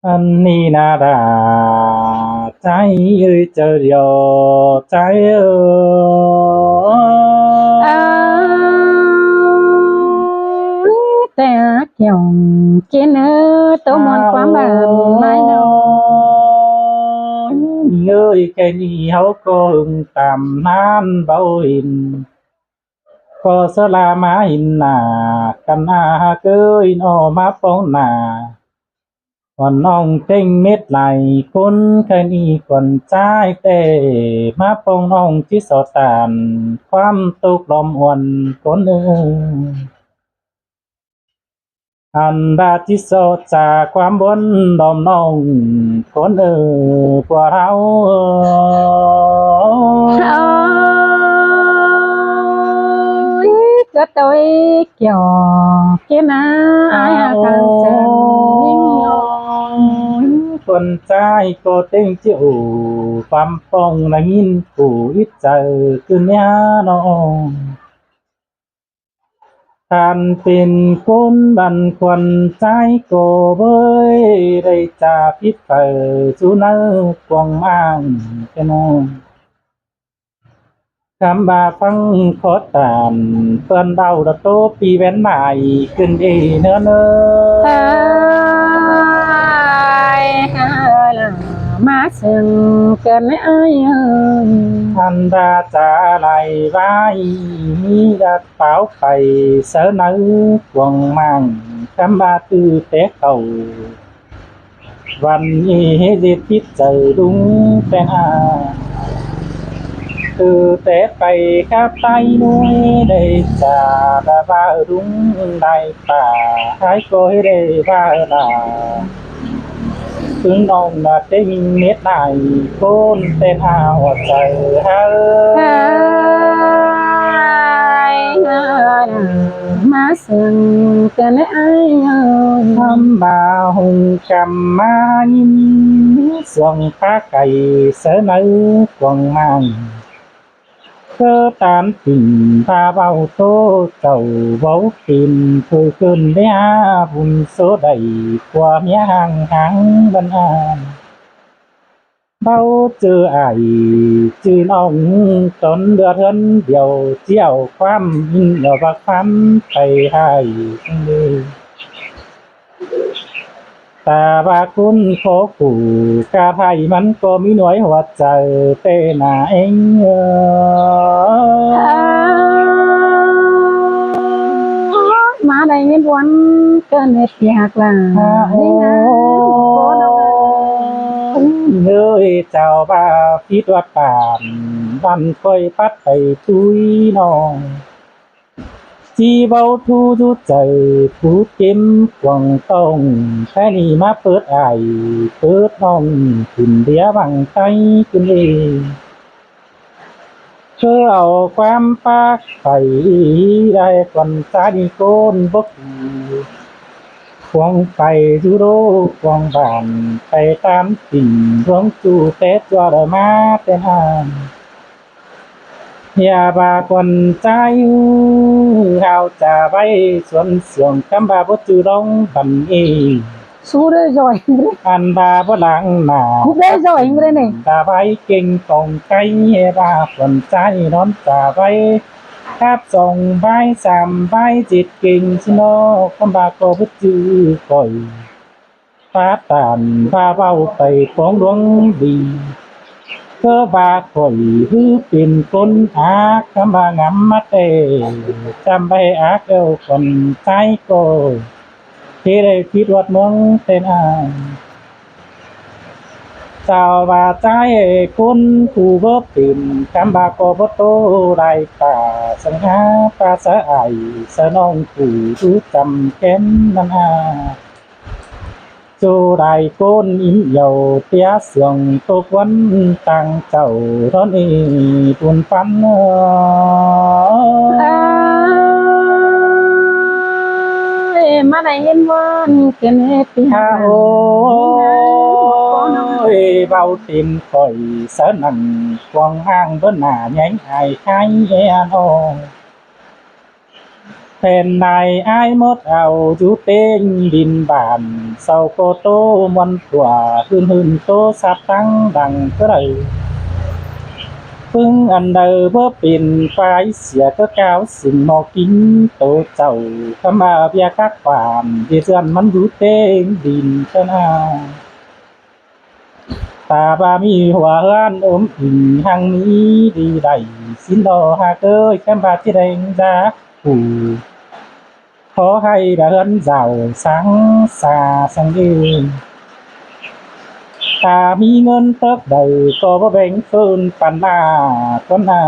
อันนี้นาดาใจเจอเดียวใจแต่เกี่ยวกินตัวมนความบานไม่ดอก người cái gì hấu có hưng tạm nan bao hình có sơ la má hình nà căn à cưới nó má phong nà cònน้องเจ้งเม็ดไหลคนแค่นี้ก่อนใจแต่มาปองน้องที่สอดตานความตกลมอ่อนคนอันดาที่สดจากความบนดอมน้องคนกว่าเราก็tôi kiểu kia na ai càng chân nhưngคนใจก็เต็งจิ๋วความปองละยินผู้อิจเจอคือเนี้ยน้องท่านเป็นคนบันควันใจก็เบ้ยได้จากพิษเปิดสุนัขกวางอ้างแค่น้องคำบาฟังขอตามเพื่อนเดาตะโตปีแว่นใหม่ขึ้นดีเนื้อมาซึ่งเกินไอ้ทันดาจะไหลไว้มีดัดเป้าไปเสนอกวงมั่งคำบาตือเตะเก่าวันนี้เด็ดพิษเจอดุงแต่อาคือเตะไปกับไตนุ้ยได้จ่าดาบ้าดุงได้ป่าให้ก็ให้ได้บ้าดาถึงน้องน่ะเต็งเม็ดไหนคนเต้นเอาใจเฮามาซึ่งเกินไอ้ทำบาหงกำมายิ้มสวงพาไก่เสนอกวงมั่งเธอตามติ่งพาเบาโตเจ้าเบาติ่มเคยขึ้นได้หาบุญโสใดกว่าเมียห่างบันอาเบาเจอไอจือน้องตนเดือดเทินเดียวเจียวความยินเดียวบักความไปให้แต่ว่าคุณโคกูกาไทยมันก็มีหน่วยหัวใจเต้นาเองมาได้เงินวันเกินเหตุอยากล่ะนี่นะโคดเฮ้ยเจ้าบ้าพิดวัดป่านวันค่อยพัดไปทุยน้องจีเบาทูทุใจผูเก็มกวางต้องแค่นี้มาเปิดไอเปิดห้องขึ้นเดียบังใจขึ้นเองเธอเอาความปากไปได้ก่อนจาดีโกนบกควงไปดูโรควงบานไปตามสิ่งหลวงจู่เตะตัวเดมาเต้นหานอย่าบาคนใจเราจะไปสวนเสียงคำบาบจูร้องบันเอสู้ได้จ่อยอันบาบหลังหนาได้จ่อยเลยนี่จะไปเก่งตรงใจบาคนใจน้อนจะไปครับส่งใบสามใบจิตเก่งชิโนคำบาก็บจูก่อยฟ้าตานพาเบาไปของหลวงดีเธอบาข่อยฮือเป็นคนอาคำบางำมาเตจำไปอาเก้าคนใจก็ที่ได้คิดวัดเมืองเป็นอาเจ้าบาใจคนผู้เบิกปิ่นคำบาก็บ่โตได้ป่าสังหาปาสะไอสนองผู้รู้จำแก้นนันอาโจได้ก้นอิ่มเยาเตียเสียงตกวันตั้งเจ้าร้อนอีปุ่นฟันมาได้เห็นวันเกินเหตุอยากโอ้ยเบาติมข่อยเสนันกวางห้างเบิ้นหน้าใหญ่ไอ้ไข่เอนอ phèn này ai mốt ảo chú tên đình bản sau cô tô môn quả hương hương tô sát tăng đằng cơ đầy phương ăn đầu bơ pin phái xỉa cơ cao xình mò kín tổ chầu khăm à bia các quản vì dân mắn chú tên đình cơ nào ta ba mi hòa hoan ôm hình hăng mỹ đi đầy xin đò hà cơ kem ba chia đánh giá phủ khó hay đã hơn giàu sáng xa sang đêm ta mi ngân tớp đầy có bó bánh phơn pan na con na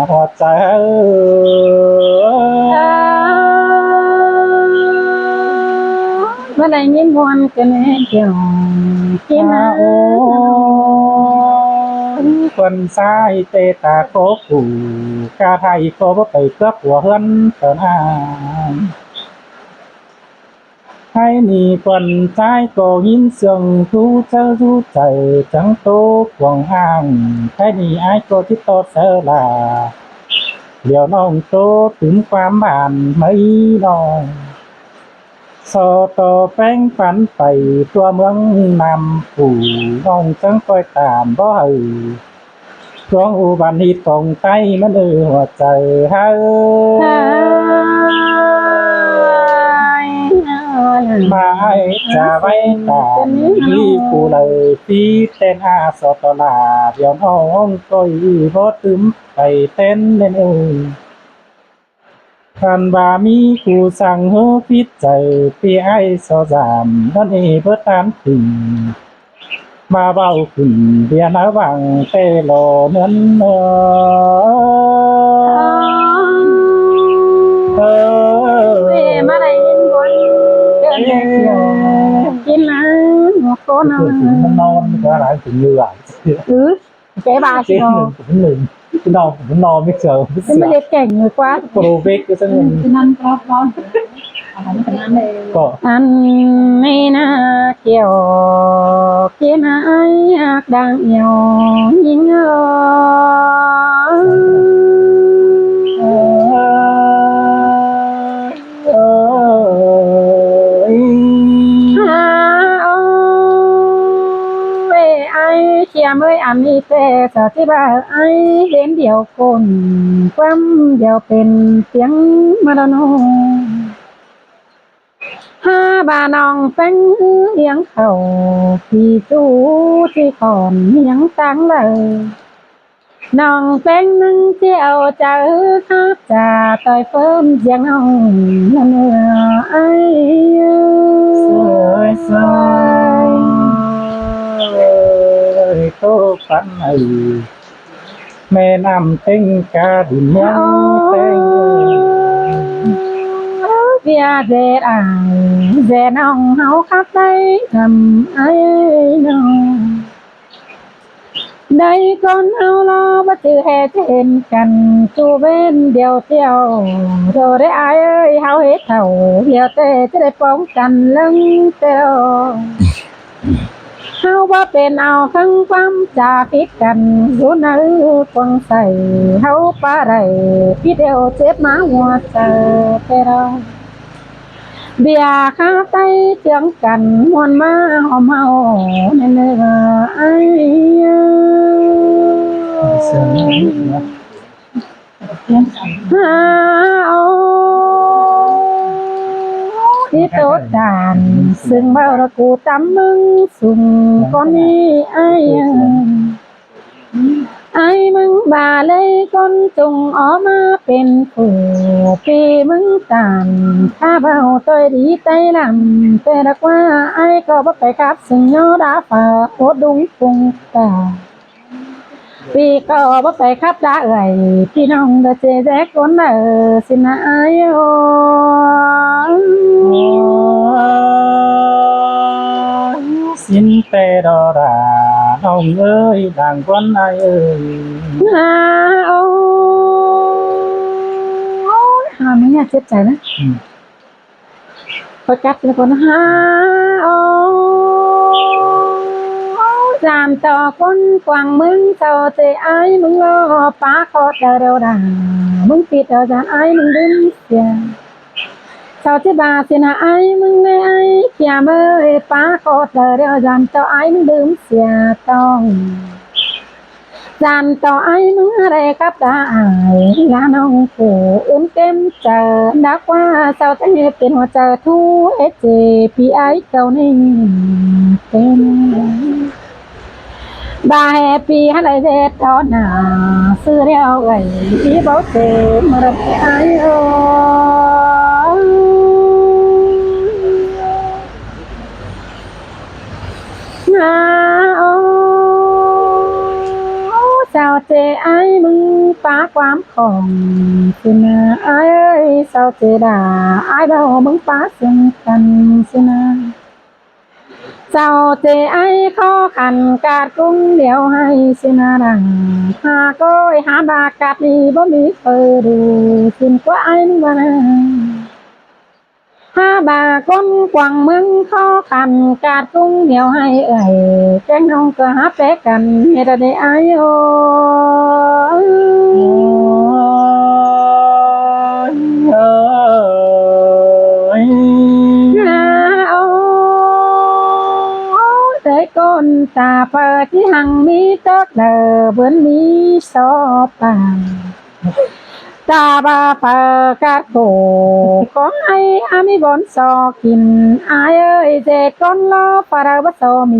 hoa trái bữa nay nhìn buồn cái này kiểu kia mà quần sai tê ta có phủ ca thay có bó bầy cướp của hơn tờ na hai nì quần trái có nhìn sương thu chơ du chạy trắng tô quảng hàng hai nì ai có thích tốt sơ là liệu nông tô tínhความbàn mấy nông so to phanh phán phải tua mương nam phủ nông chẳng coi tạm bó hừ xuống u bàn hít còng tay mất ư hoạt trời hai mà ai trả vay cả đi phụ lời tí tên a so to là điều nông tôi vô tướm phải tên lên ơi Phan bà mi cụ sang hô phít chạy tí ai so giảm thân ê bớt tán tình mà bao khỉnh bia ná bằng tê lò nấn về mà đây nhìn buồn cái này kiểu kín á một cô nào non cái lại cũng như vậy cái bà cái rồi cũng lừng cái non cũng non biết sợ em mới đẹp cảnh người quá pro vết cái sân ăn con ăn này na kiểu kia na ai đang yêu nhìn chia mới ăn đi tê sợที่บ้าไอ้เห็นเดียวคนความเดียวเป็นเสียงมาดนห้าบาน้องเป็นเอียงเขาที่จู้ที่ก่อนยังตั้งเลยน้องเป็นนึงเที่ยวเจอครับจะต่อยเพิ่มเสียงน้องนั่นเออไอ้สวยtô phán này mẹ nam tinh ca đình nhang tinh Via dễ ai dễ nong háo khắp đây thầm ai nong đây con áo lo bất trừ hè trên cành chu bên điều tiêu rồi đấy ai ơi háo hết thầu điều tê chứ đây bóng cành lưng tiêuเฮาบ่เป็นเอาทั้งความจาพิดกันอยู่ในควงใส่เฮาปะได้พี่เดียวเจ็บมาหัวใจแต่เราเบียคาไตเจียงกันมวนมาหอมเฮาในเนื้อไอ้ฮาโอที่โตจานซึ่งเบาระกูตำมึงสุ่มก้อนนี้ไอ้มึงบาเลยคนจุงออกมาเป็นผู้ปีมึงตานถ้าเบาตัวดีใจลำแต่รักว่าไอ้ก็บ่ไปกับสิ่งโยดาฝาโคดุงปุงตาปีก็บ่ไปครับดาเอ่ยพี่น้องเดเจแจกคนสินะไอ้โอxin tê đò đà nông ơi đàng quân ai ơiไม่อยากเจ็บใจนะประกัดแล้วก็จามต่อคนกวางมึงเจ้าเตไอ้มึงรอป้าขอเดาเดาด่ามึงปิดเอาจานไอ้มึงดึงเสีย sao chứ bà xin hạ ai mừng ngày ai kia mơ phá có giờ đeo dàn cho ai mừng đếm xìa tông dàn cho ai mừng đây cắp đã ai là nông phủ ướm kem chờ đã qua sao thế tiền hoa chờ thu hết chê vì ai cầu ninh tên bà happy hát lại dệt đó nà xưa đeo gầy ý bảo tề mà đập ai ơi sao chê ai mừng phá quám khổng xin ai ơi sao chê đà ai đâu mừng phá xưng cần xin sao chê ai khó khăn cát cũng đều hay xin đằng hà coi hà bà cát đi bố mi phơ đủ xin có ai mà ha bà con quăng mừng khó khăn cát cũng nhiều hay ơi cái nông cơ hát bé cần nghe ra để ai ơi để con ta phơ chỉ hằng mi tớt đờ vươn mi so bàn ta ba phơ cát cổ con ai ami bon so kín ai ơi để con lo phơ ra bắt so mì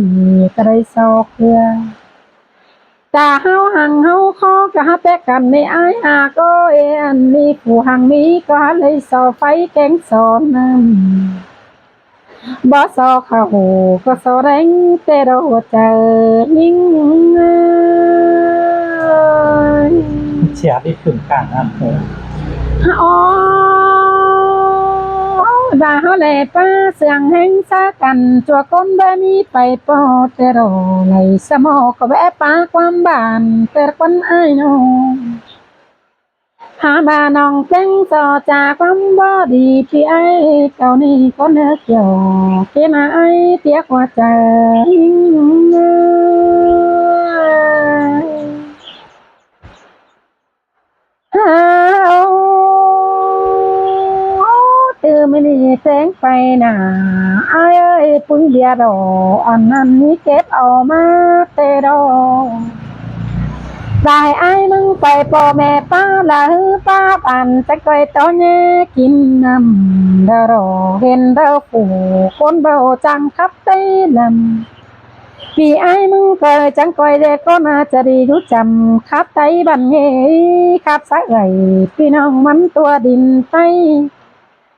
cái so kia ta hao hằng hao khó cả hát bé cần này ai có em mi phù hằng mi có lấy so phay cánh so nằm bỏ so khẩu có so đánh tê đâu chờ ninhเชียร์ได้ถึงกลางอันเลย và họ lệ pa sương heng xa cần chùa con bê mi phải po tê rồ này sa mô có vẽ pa quan bản tê quan ai nô hà bà nòng cánh so trà quan bó đi thì ai cầu ni có nước kiểu kia mà ai tiếc hoa trời từ mình sáng bay nà ai ơi pưng bia đồ anh ní kép ao má tê đồ dài ai mừng phải bò mẹ pa là hư pa bàn chắc coi to nhé kín nằm đờ đồ hiền đờ phủ con bầu trăng khắp tây lầm vì ai mừng cười chẳng coi để con chờ đi rút chầm khắp tây bàn nghề khắp sát gầy phi nông mắm tua đình tây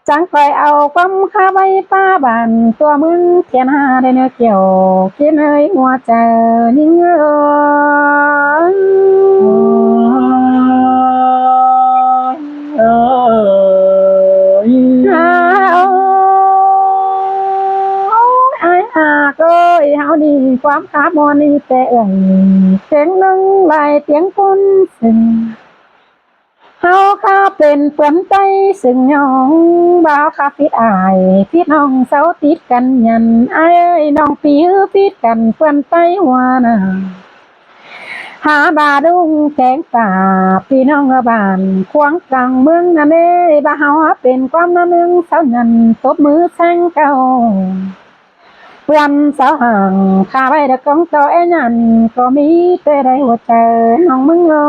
chẳng phải ao quắm khá bay pa bàn tua mừng thiên hà đây nơi kiểu kiến ơi hoa chờ những ai ơi hao đi quắm khá mòn đi tệ ơi tiếng nâng lại tiếng côn sừng hao kháเป็นเปื้อนใจซึ่งยองบ่าวคาฟิดอายฟิดน้องเสาติดกันยันอายเอ้ยน้องปีฟิดกันเปื้อนใจหัวน่ะหาบาดุงแกงป่าพี่น้องบ้านควงกลางเมืองน่ะแม่บ่าวเฮาเป็นความน่ะนึงเสายันตบมือแซงเก่าเพื่อนสาวห่างข้าไว้เด็กของตัวเอ็นันก็มีแต่ได้หัวใจน้องมึงรอ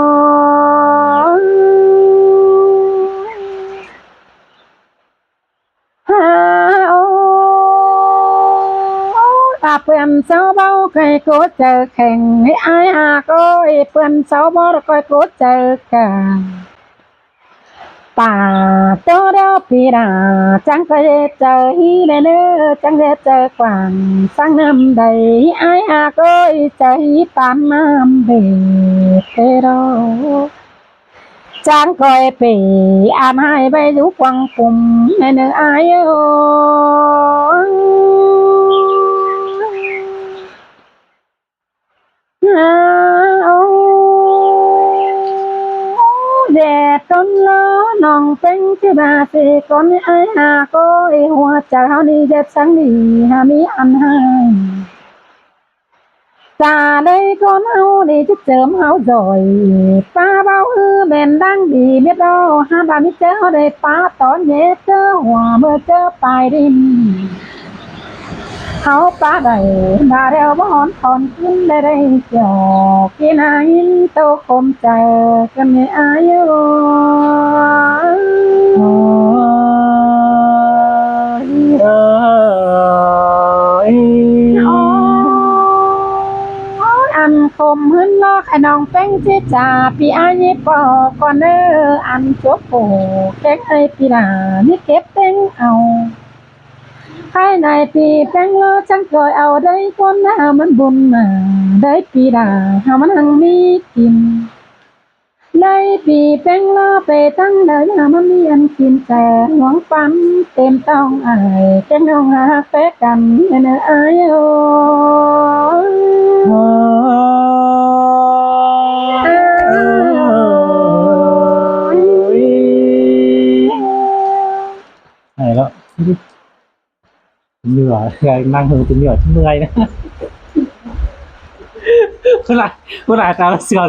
เพื่อนสาวเบาใครก็เจอแข่งให้อายก็เพื่อนสาวเบาแล้วก็เจอกันป่าโตเดียวปีดาจังก็ได้เจอฮีเด้อจังได้เจอกวางสังน้ำใดอายก็เจอฮีปานน้ำเบ็ดเตโรจังก็ไปอ่านให้ไปดูกวางปุ่มในเนื้ออายแดดต้นล้อน้องเป็นที่บาสิก่อนไอ้ก็หัวใจเขานี่เด็ดสังดีหามีอันให้ จ่าได้ก่อนเอาดีจะเจิมเอาจ่อยป้าเบาแม่นดังดีเม็ดดอห้าบาทไม่เจอได้ป้าตอนเย็เจอหัวเมื่อเจอปลายดินเขาป้าได้ดาเดียวบ่หอนถอนขึ้นได้เกี่ยวกินอายินโตคมใจกันไม่อายุ โอ้ยเอ้ย อันคมหึ้นลอกไอ้น้องแป้งเจจ่าพี่อายิปอก่อนเด้ออันจบโอ้แก้งไอ้พี่ดานี่เก็บแป้งเอาภายในปีแป้งโลจังเคยเอาได้คนหน้ามันบุญมาได้ปีดาเฮามันหังมีกินได้ปีแป้งโลไปตั้งได้หามันมีอันกินแต่หวงปันเต็มต้องอายแก้งน้องหาแฟกันเนออายโอ โอ้ยไหนแล้วเหนื่อยนั่งเฮงจะเหนื่อยเมื่อยนะคุณหลานจะเอาเสือ